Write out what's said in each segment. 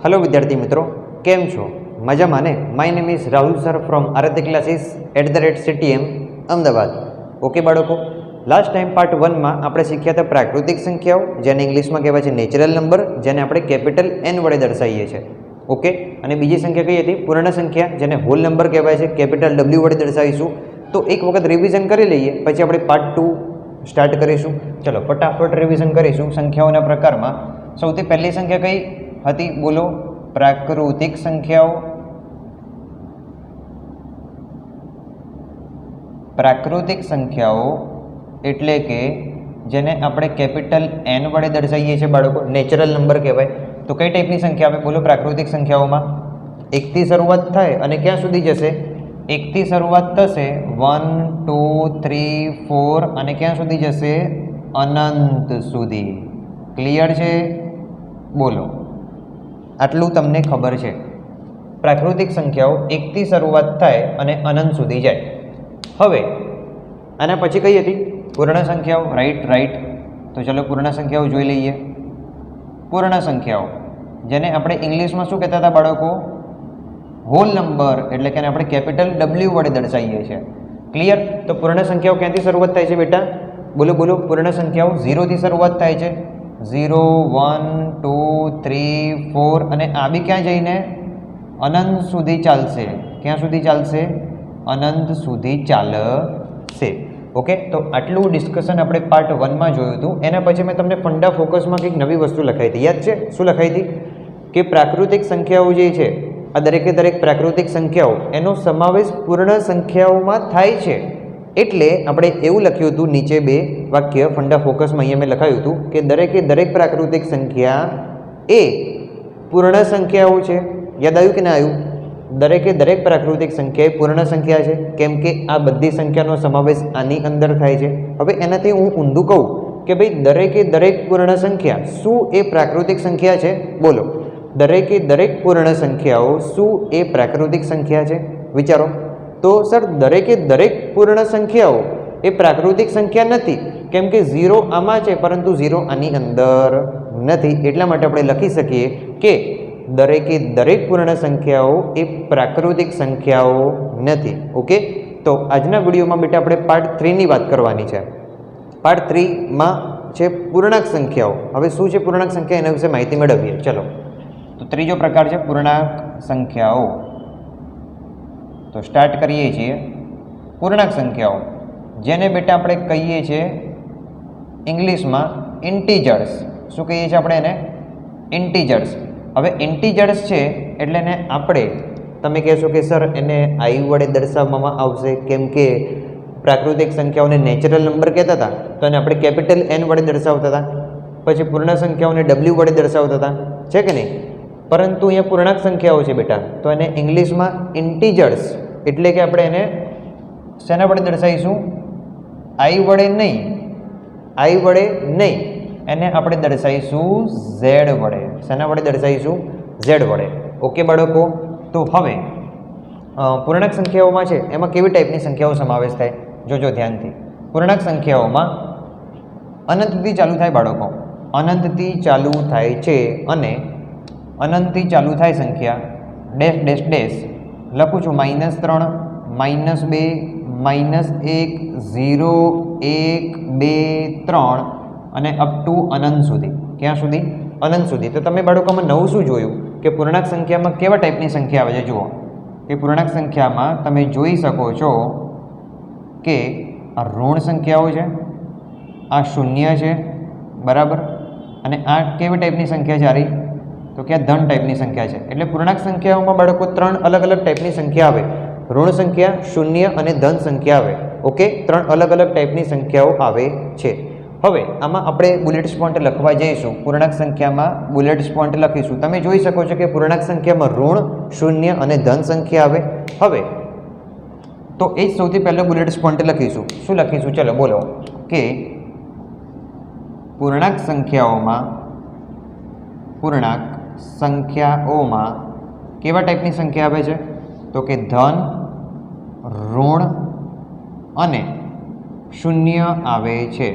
Hello विद्यार्थी मित्रों, केम छो? मजामां ने? My name is Rahul sir from Aradhya classes @CTM Amdavad. Okay बाळको, लास्ट टाइम पार्ट 1 में आपणे शीख्या था प्राकृतिक संख्याओं, जेने इंग्लिश में कहेवाय छे नेचरल नंबर, जेने आपणे केपिटल N वडे दर्शावीए छे। ओके, अने बीजी संख्या कई हती? पूर्ण संख्या, जेने होल नंबर कहेवाय छे, केपिटल W वडे दर्शावीशुं। तो एक वखत रिविजन करी लईए, पछी आपणे पार्ट 2 स्टार्ट करीशुं। चलो फटाफट रिविजन करीशुं। संख्याओना प्रकारमां सौथी पहली संख्या कई हती? बोलो। प्राकृतिक संख्याओं। प्राकृतिक संख्याओं एटले के जेने आपणे केपिटल N वडे दर्शावीए छे बाळको, नेचरल नंबर कहेवाय। तो कई टाइपनी संख्या आवे? बोलो। प्राकृतिक संख्याओमां 1 थी शरूआत थाय अने क्यां सुधी जशे? 1 थी शरूआत थशे, 1 2 3 4 अने क्यां सुधी जशे? अनंत सुधी। क्लियर छे? बोलो, आटलू तमने खबर छे। प्राकृतिक संख्याओं 1 थी शरूआत थाय अने अनंत सुधी जाय। हवे आना पछी कई हती? पूर्ण संख्याओं। राइट। तो चलो पूर्ण संख्याओं जोई लईए। पूर्ण संख्याओं जेने आपणे इंग्लिश में शुं कहेता हता बाळको? होल नंबर, एटले के आपणे केपिटल W वडे दर्शावीए छे। क्लियर? तो पूर्ण संख्याओं क्यांथी शरूआत थाय छे बेटा? बोलो बोलो। पूर्ण संख्याओं 0 थी शरूआत थाय छे। 0 1 2 3 4 अने आ बी क्यां जईने? अनंत सुधी चालशे। क्यां सुधी चालशे? अनंत सुधी चालशे। ओके, तो आटलू डिस्कशन आपणे पार्ट 1 में जोयुं हतुं। एना पछी मैं तमने फंडा फोकस में कंईक नवी वस्तु लखाई हती। याद छे? शुं लखाई हती? के प्राकृतिक संख्याओं जे छे, आ दरेके दरेक प्राकृतिक संख्याओं एनो समावेश पूर्ण संख्याओमां थाय छे। एटले आपणे एवुं लख्युं हतुं, नीचे 2 वाक्य फंडा फोकस में अहींया मैं लखाव्युं हतुं के दरेके दरेक प्राकृतिक संख्या ए पूर्ण संख्याओं छे। याद आव्युं के ना आव्युं? दरेके दरेक प्राकृतिक संख्या ए पूर्ण संख्या छे, केम के आ बधी संख्यानो समावेश आनी अंदर थाय छे। हवे एनाथी हूँ ऊंधुं कहूं के भाई दरेके दरेक पूर्ण संख्या शुं ए प्राकृतिक संख्या छे? बोलो, दरेके दरेक पूर्ण संख्याओं शुं ए प्राकृतिक संख्या छे? विचारो। तो सर दरेके दरेक पूर्ण संख्याओं ए प्राकृतिक संख्या नथी, केम के 0 आमां छे परंतु 0 आनी अंदर नथी। एटला माटे आपणे लखी सकीए के दरेके दरेक पूर्ण संख्याओं ए प्राकृतिक संख्याओं नथी। ओके, तो आजना विडियो में बेटा आपणे पार्ट 3 नी बात करवानी छे। पार्ट 3 में छे पूर्णांक संख्याओं। हवे शुं छे पूर्णांक संख्या, एना विषे माहिती मेळवीए। चलो, तो त्रीजो प्रकार छे पूर्णांक संख्याओं। तो स्टार्ट करीए छीए। पूर्णांक संख्याओं जेने बेटा आपणे कहीए छे इंग्लिश में इंटीजर्स। शुं कहीए छे आपणे एने? इंटीजर्स। हवे इंटीजर्स छे एटले ने आपणे, तमे कहेशो के सर एने आई वडे दर्शाववामां आवशे, केम के प्राकृतिक संख्याओने नेचरल नंबर कहेता हता तो एने आपणे केपिटल N वडे दर्शावता हता। पछी पूर्ण संख्याओने W वडे दर्शावता हता, छे के नहीं? परंतु अहींया पूर्णांक संख्याओं छे बेटा, तो एने इंग्लिश में इंटीजर्स एटले के आपणे एने शेना वडे दर्शावीशुं? आई वडे नहीं, आई वडे नहीं, एने आपणे दर्शावीशुं Z वडे। शेना वडे दर्शावीशुं? Z वडे। ओके बाळको, तो हवे पूर्णांक संख्याओमां छे एमां केवी टाइपनी संख्याओ समावेश थाय? जोजो ध्यानथी। पूर्णांक संख्याओमां अनंतथी चालू थाय बाळको, अनंतथी चालू थाय छे अने अनंतथी चालू थाय संख्या डैश डैश डैश लखुं छुं -3 -2 -1 0 1 2 3 અને અપ ટુ અનંત સુધી। ક્યાં સુધી? અનંત સુધી। તો તમે બાળકોમાં નવું શું જોયું કે પૂર્ણાંક સંખ્યામાં કેવા ટાઈપની સંખ્યા આવે છે? જુઓ કે પૂર્ણાંક સંખ્યામાં તમે જોઈ શકો છો કે આ ઋણ સંખ્યાઓ છે, આ શૂન્ય છે, બરાબર, અને આ કેવી ટાઈપની સંખ્યા છે? આરી તો કે ધન ટાઈપની સંખ્યા છે। એટલે પૂર્ણાંક સંખ્યાઓમાં બાળકો 3 અલગ અલગ ટાઈપની સંખ્યા આવે। ઋણ સંખ્યા, શૂન્ય અને ધન સંખ્યા આવે। ઓકે, 3 અલગ અલગ ટાઈપની સંખ્યાઓ આવે છે। હવે આમાં આપણે બુલેટ્સ પોઈન્ટ લખવા જઈશું। પૂર્ણાંક સંખ્યામાં બુલેટ્સ પોઈન્ટ લખીશું। તમે જોઈ શકો છો કે પૂર્ણાંક સંખ્યામાં ઋણ, શૂન્ય અને ધન સંખ્યા આવે। હવે તો એ જ સૌથી પહેલો બુલેટ્સ પોઈન્ટ લખીશું। શું લખીશું? ચલો બોલો કે પૂર્ણાંક સંખ્યાઓમાં કેવા ટાઈપની સંખ્યા આવે છે? તો કે ધન, ઋણ અને શૂન્ય આવે છે।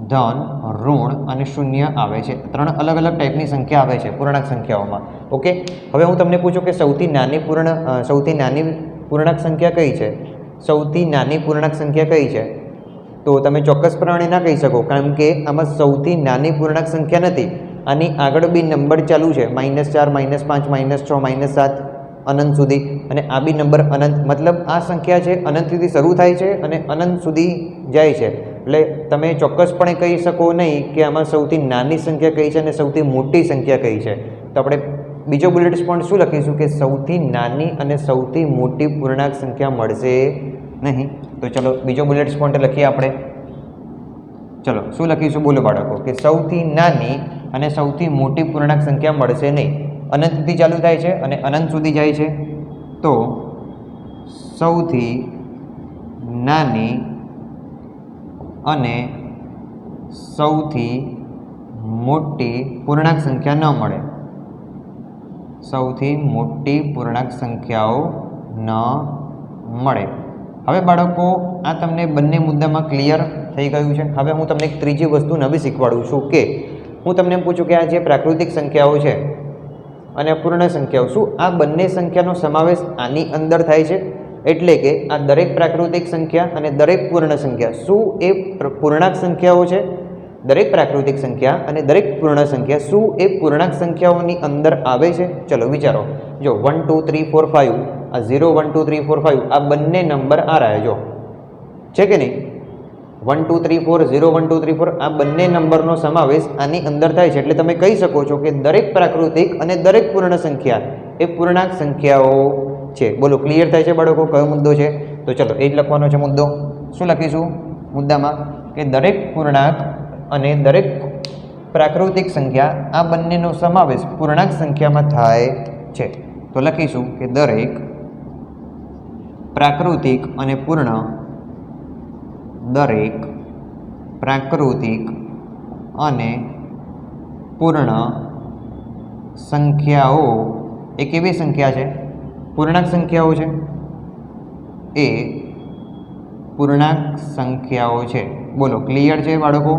ધન, ઋણ અને શૂન્ય આવે છે. 3 અલગ અલગ ટાઈપની સંખ્યા આવે છે પૂર્ણાંક સંખ્યાઓમાં. ઓકે, હવે હું તમને પૂછું કે સૌથી નાની પૂર્ણાંક સંખ્યા કઈ છે? સૌથી નાની પૂર્ણાંક સંખ્યા કઈ છે? તો તમે ચોક્કસપણે ના કહી શકો, કારણ કે આમાં સૌથી નાની પૂર્ણાંક સંખ્યા નથી. આની આગળ બી નંબર ચાલુ છે, -4, -5, -6, -7 અનંત સુધી, અને આ બી નંબર અનંત, મતલબ આ સંખ્યા છે અનંતથી શરૂ થાય છે અને અનંત સુધી જાય છે. એટલે તમે ચોક્કસપણે કહી શકો નહીં કે આમાં સૌથી નાની સંખ્યા કઈ છે અને સૌથી મોટી સંખ્યા કઈ છે. તો આપણે બીજો બુલેટ પોઈન્ટ શું લખીશું કે સૌથી નાની અને સૌથી મોટી પૂર્ણાંક સંખ્યા મળશે નહીં. તો ચલો બીજો બુલેટ પોઈન્ટ લખીએ આપણે. ચલો શું લખીશું બોલો બાળકો, કે સૌથી નાની અને સૌથી મોટી પૂર્ણાંક સંખ્યા મળશે નહીં. અનંતથી ચાલુ થાય છે અને અનંત સુધી જાય છે. તો સૌથી નાની અને સૌથી મોટી પૂર્ણાંક સંખ્યા ન મળે. સૌથી મોટી પૂર્ણાંક સંખ્યાઓ ન મળે. હવે બાળકો આ તમને બંને મુદ્દામાં ક્લિયર થઈ ગયું છે. હવે હું તમને એક ત્રીજી વસ્તુ નવી શીખવાડું છું કે હું તમને પૂછું કે આ જે પ્રાકૃતિક સંખ્યાઓ છે અને અપૂર્ણ સંખ્યાઓ, શું આ બંને સંખ્યાનો સમાવેશ આની અંદર થાય છે? એટલે કે આ દરેક પ્રાકૃતિક સંખ્યા અને દરેક પૂર્ણ સંખ્યા શું એ પૂર્ણાંક સંખ્યાઓ છે? દરેક પ્રાકૃતિક સંખ્યા અને દરેક પૂર્ણ સંખ્યા શું એ પૂર્ણાંક સંખ્યાઓની અંદર આવે છે? ચલો વિચારો. જો 1 2 3 4 5, આ 0 1 2 3 4 5 આ બંને નંબર આ રહ્યા, જો છે કે નહીં? 1 2 3 4, 0 1 2 3 4 આ બંને નંબરનો સમાવેશ આની અંદર થાય છે. એટલે તમે કહી શકો છો કે દરેક પ્રાકૃતિક અને દરેક પૂર્ણ સંખ્યા એ પૂર્ણાંક સંખ્યાઓ છે. બોલો ક્લિયર થાય છે બાળકો કયો મુદ્દો છે? તો ચલો એ જ લખવાનો છે મુદ્દો. શું લખીશું મુદ્દામાં? કે દરેક પૂર્ણાંક અને દરેક પ્રાકૃતિક સંખ્યા આ બંનેનો સમાવેશ પૂર્ણાંક સંખ્યામાં થાય છે. તો લખીશું કે દરેક પ્રાકૃતિક અને પૂર્ણ, દરેક પ્રાકૃતિક અને પૂર્ણ સંખ્યાઓ એ કેવી સંખ્યા છે? પૂર્ણાંક સંખ્યાઓ છે. એ પૂર્ણાંક સંખ્યાઓ છે. બોલો ક્લિયર છે બાળકો?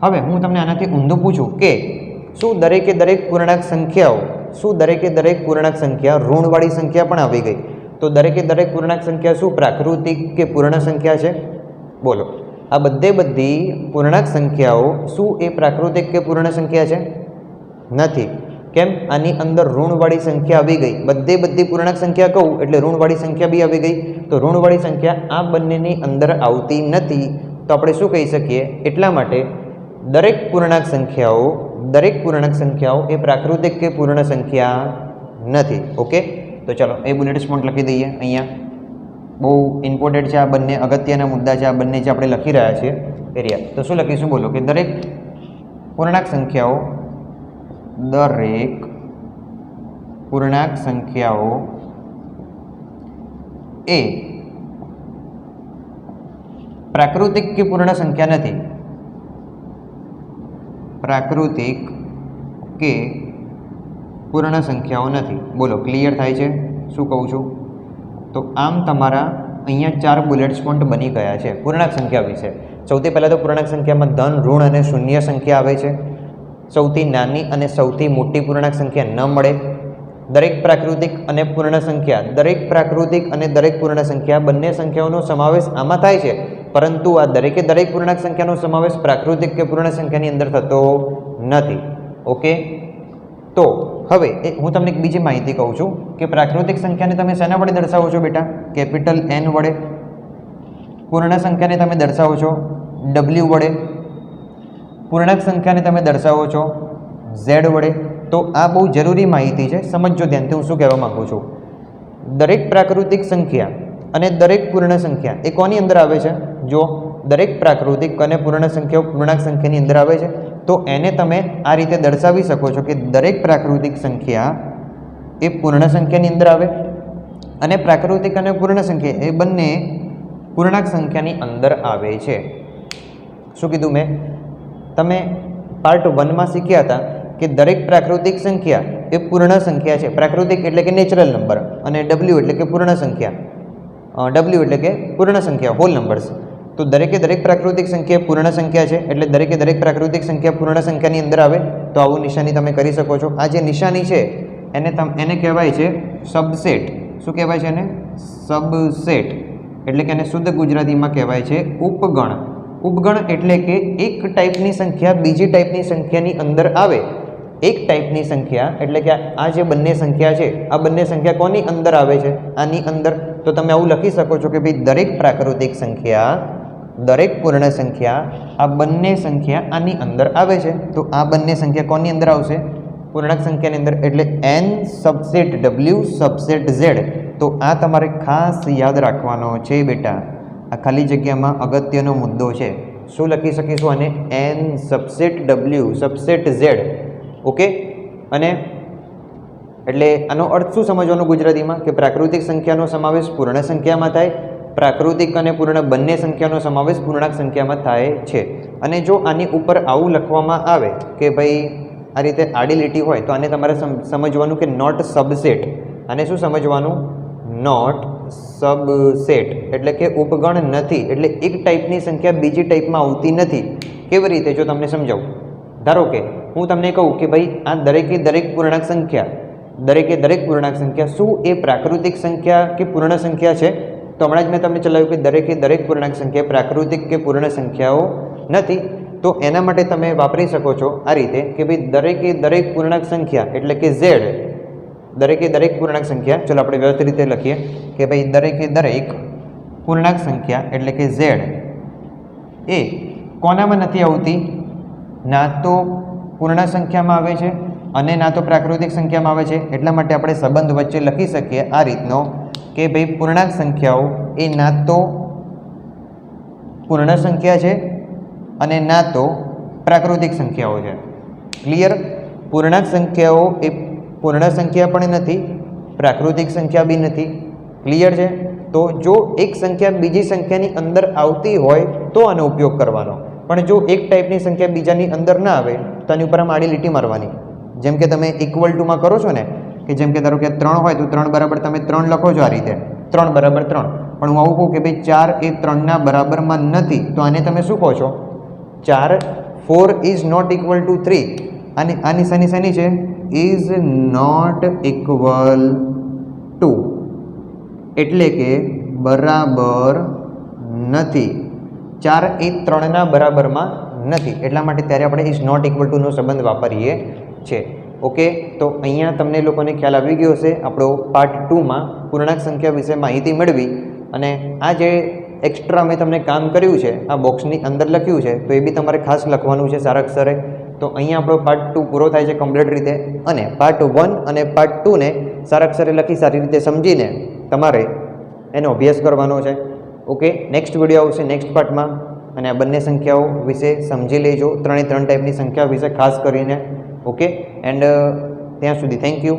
હવે હું તમને આનાથી ઊંધું પૂછું કે શું દરેકે દરેક પૂર્ણાંક સંખ્યા ઋણવાળી સંખ્યા પણ આવી ગઈ? તો દરેકે દરેક પૂર્ણાંક સંખ્યા શું પ્રાકૃતિક કે પૂર્ણ સંખ્યા છે? બોલો આ બધી પૂર્ણાંક સંખ્યાઓ શું એ પ્રાકૃતિક કે પૂર્ણ સંખ્યા છે? નથી. કેમ? આની અંદર ઋણવાળી સંખ્યા આવી ગઈ. બધી પૂર્ણાંક સંખ્યા કહું એટલે ઋણવાળી સંખ્યા બી આવી ગઈ. તો ઋણવાળી સંખ્યા આ બંનેની અંદર આવતી નથી. તો આપણે શું કહી શકીએ? એટલા માટે દરેક પૂર્ણાંક સંખ્યાઓ એ પ્રાકૃતિક કે પૂર્ણ સંખ્યા નથી. ઓકે, તો ચાલો એ બુલેટ પોઈન્ટ લખી દઈએ અહીંયા. બહુ ઇમ્પોર્ટન્ટ છે, આ બંને અગત્યના મુદ્દા છે. આ બંને જે આપણે લખી રહ્યા છીએ એરિયા. તો શું લખીશું બોલો? કે દરેક પૂર્ણાંક સંખ્યાઓ એ પ્રાકૃતિક કે પૂર્ણ સંખ્યા નથી. પ્રાકૃતિક કે પૂર્ણ સંખ્યાઓ નથી. બોલો ક્લિયર થાય છે શું કહું છું? તો આમ તમારા અહીંયા 4 બુલેટ્સ પોઈન્ટ બની ગયા છે પૂર્ણાંક સંખ્યા વિશે. સૌથી પહેલાં તો પૂર્ણાંક સંખ્યામાં ધન, ઋણ અને શૂન્ય સંખ્યા આવે છે. સૌથી નાની અને સૌથી મોટી પૂર્ણાંક સંખ્યા ન મળે. દરેક પ્રાકૃતિક અને પૂર્ણ સંખ્યા, દરેક પ્રાકૃતિક અને દરેક પૂર્ણ સંખ્યા બંને સંખ્યાઓનો સમાવેશ આમાં થાય છે, પરંતુ આ દરેકે દરેક પૂર્ણાંક સંખ્યાનો સમાવેશ પ્રાકૃતિક કે પૂર્ણ સંખ્યાની અંદર થતો નથી. ઓકે, તો હવે હું તમને એક બીજી માહિતી કહું છું કે પ્રાકૃતિક સંખ્યાને તમે શેના વડે દર્શાવો છો બેટા? કેપિટલ N વડે. પૂર્ણ સંખ્યાને તમે દર્શાવો છો W વડે. પૂર્ણાંક સંખ્યાને તમે દર્શાવો છો Z વડે. તો આ બહુ જરૂરી માહિતી છે, સમજજો ધ્યાનથી હું શું કહેવા માગું છું. દરેક પ્રાકૃતિક સંખ્યા અને દરેક પૂર્ણ સંખ્યા એ કોની અંદર આવે છે? જો દરેક પ્રાકૃતિક અને પૂર્ણ સંખ્યાઓ પૂર્ણાંક સંખ્યાની અંદર આવે છે. તો એને તમે આ રીતે દર્શાવી શકો છો કે દરેક પ્રાકૃતિક સંખ્યા એ પૂર્ણ સંખ્યાની અંદર આવે અને પ્રાકૃતિક અને પૂર્ણ સંખ્યા એ બંને પૂર્ણાંક સંખ્યાની અંદર આવે છે. શું કીધું મેં? તમે પાર્ટ 1માં શીખ્યા હતા કે દરેક પ્રાકૃતિક સંખ્યા એ પૂર્ણ સંખ્યા છે. પ્રાકૃતિક એટલે કે નેચરલ નંબર અને W એટલે કે પૂર્ણ સંખ્યા, W એટલે કે પૂર્ણ સંખ્યા, હોલ નંબર્સ. તો દરેકે દરેક પ્રાકૃતિક સંખ્યા પૂર્ણ સંખ્યા છે, એટલે દરેકે દરેક પ્રાકૃતિક સંખ્યા પૂર્ણ સંખ્યાની અંદર આવે. તો આવું નિશાની તમે કરી શકો છો. આ જે નિશાની છે એને કહેવાય છે સબસેટ. શું કહેવાય છે એને? સબસેટ. એટલે કે એને શુદ્ધ ગુજરાતીમાં કહેવાય છે ઉપગણ. ઉપગણ એટલે કે એક ટાઈપની સંખ્યા બીજી ટાઈપની સંખ્યાની અંદર આવે. એક ટાઈપની સંખ્યા એટલે કે આ જે બંને સંખ્યા છે, આ બંને સંખ્યા કોની અંદર આવે છે? આની અંદર. તો તમે આવું લખી શકો છો કે ભાઈ દરેક પ્રાકૃતિક સંખ્યા, દરેક પૂર્ણ સંખ્યા, આ બંને સંખ્યા આની અંદર આવે છે. તો આ બંને સંખ્યા કોની અંદર આવશે? પૂર્ણાંક સંખ્યાની અંદર. એટલે n subset w subset z. તો આ તમારે ખાસ યાદ રાખવાનો છે બેટા. આ ખાલી જગ્યામાં અગત્યનો મુદ્દો છે. શું લખી શકીશું આને? n subset w subset z. Okay. અને એટલે આનો અર્થ શું સમજવાનો ગુજરાતીમાં? કે પ્રાકૃતિક સંખ્યાનો સમાવેશ પૂર્ણ સંખ્યામાં થાય, પ્રાકૃતિક અને પૂર્ણ બંને સંખ્યાનો સમાવેશ પૂર્ણાંક સંખ્યામાં થાય છે. અને જો આની ઉપર આવું લખવામાં આવે કે ભાઈ આ રીતે આડી લીટી હોય, તો આને તમારે સમજવાનું કે નોટ સબસેટ. આને શું સમજવાનું? Not subset. એટલે કે ઉપગણ નથી. એટલે એક ટાઈપની સંખ્યા બીજી ટાઈપમાં આવતી નથી. કેવી રીતે? જો તમને સમજાવું. ધારો કે હું તમને કહું કે ભાઈ આ દરેકે દરેક પૂર્ણાંક સંખ્યા, દરેકે દરેક પૂર્ણાંક સંખ્યા શું એ પ્રાકૃતિક સંખ્યા કે પૂર્ણ સંખ્યા છે? તો હમણાં જ મેં તમને ચલાવ્યું કે દરેકે દરેક પૂર્ણાંક સંખ્યા પ્રાકૃતિક કે પૂર્ણ સંખ્યાઓ નથી. તો એના માટે તમે વાપરી શકો છો આ રીતે કે ભાઈ દરેકે દરેક પૂર્ણાંક સંખ્યા એટલે કે z, દરેકે દરેક પૂર્ણાંક સંખ્યા, ચલો આપણે વ્યવસ્થિત રીતે લખીએ કે ભાઈ દરેકે દરેક પૂર્ણાંક સંખ્યા એટલે કે z એ કોનામાં નથી આવતી? ના તો પૂર્ણ સંખ્યામાં આવે છે અને ના તો પ્રાકૃતિક સંખ્યામાં આવે છે. એટલા માટે આપણે સંબંધ વચ્ચે લખી શકીએ આ રીતનો કે ભાઈ પૂર્ણાંક સંખ્યાઓ એ ના તો પૂર્ણ સંખ્યા છે અને ના તો પ્રાકૃતિક સંખ્યાઓ છે. ક્લિયર? પૂર્ણાંક સંખ્યાઓ એ પૂર્ણ સંખ્યા પણ નથી, પ્રાકૃતિક સંખ્યા બી નથી. ક્લિયર છે? તો જો એક સંખ્યા બીજી સંખ્યાની અંદર આવતી હોય તો આનો ઉપયોગ કરવાનો. પણ જો એક ટાઈપની સંખ્યા બીજાની અંદર ના આવે તો આની ઉપર આમ આડી લીટી મારવાની. જેમ કે તમે ઇક્વલ ટુમાં કરો છો ને, કે જેમ કે ધારો કે 3 હોય તો 3 બરાબર તમે 3 લખો છો આ રીતે, 3 બરાબર 3. પણ હું આવું કહું કે ભાઈ 4 એ 3ના બરાબરમાં નથી, તો આને તમે શું કહો છો? 4 ઇઝ નોટ ઇક્વલ ટુ 3. અને આ નિશાની શાની છે? Is not equal to. એટલે કે બરાબર નથી. 4 એ 3ના બરાબરમાં નથી. એટલા માટે ત્યારે આપણે ઇઝ નોટ ઇક્વલ ટુનો સંબંધ વાપરીએ છીએ. ઓકે. તો અહીંયા તમને લોકોને ખ્યાલ આવી ગયો હશે. આપણો પાર્ટ 2માં પૂર્ણાંક સંખ્યા વિશે માહિતી મેળવી. અને આ જે એક્સ્ટ્રા મેં તમને કામ કર્યું છે, આ બોક્સની અંદર લખ્યું છે, તો એ બી તમારે ખાસ લખવાનું છે સારા અક્ષરે. તો અહીંયા આપણો પાર્ટ 2 પૂરો થાય છે કમ્પ્લીટ રીતે. અને પાર્ટ 1 અને પાર્ટ 2ને સારા અક્ષરે લખી સારી રીતે સમજીને તમારે એનો અભ્યાસ કરવાનો છે. ઓકે. નેક્સ્ટ વિડીયો આવશે નેક્સ્ટ પાર્ટમાં, અને આ બંને સંખ્યાઓ વિશે સમજી લેજો. 3 ટાઈપની સંખ્યા વિશે ખાસ કરીને. ઓકે. એન્ડ ત્યાં સુધી થેન્ક યુ.